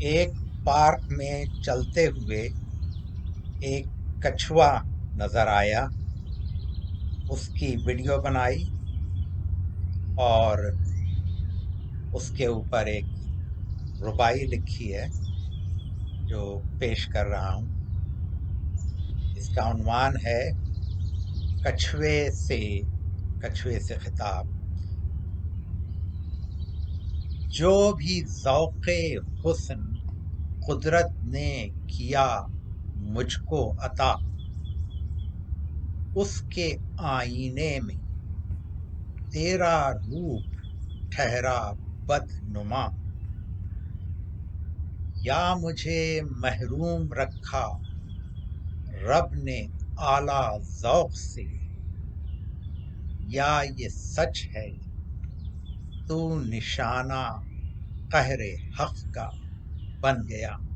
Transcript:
ایک پارک میں چلتے ہوئے ایک کچھوا نظر آیا، اس کی ویڈیو بنائی اور اس کے اوپر ایک ربائی لکھی ہے جو پیش کر رہا ہوں۔ اس کا عنوان ہے کچھوے سے خطاب۔ جو بھی ذوق حسن قدرت نے کیا مجھ کو عطا، اس کے آئینے میں تیرا روپ ٹھہرا بدنما۔ یا مجھے محروم رکھا رب نے اعلیٰ ذوق سے، یا یہ سچ ہے تو نشانہ قہر حق کا بن گیا۔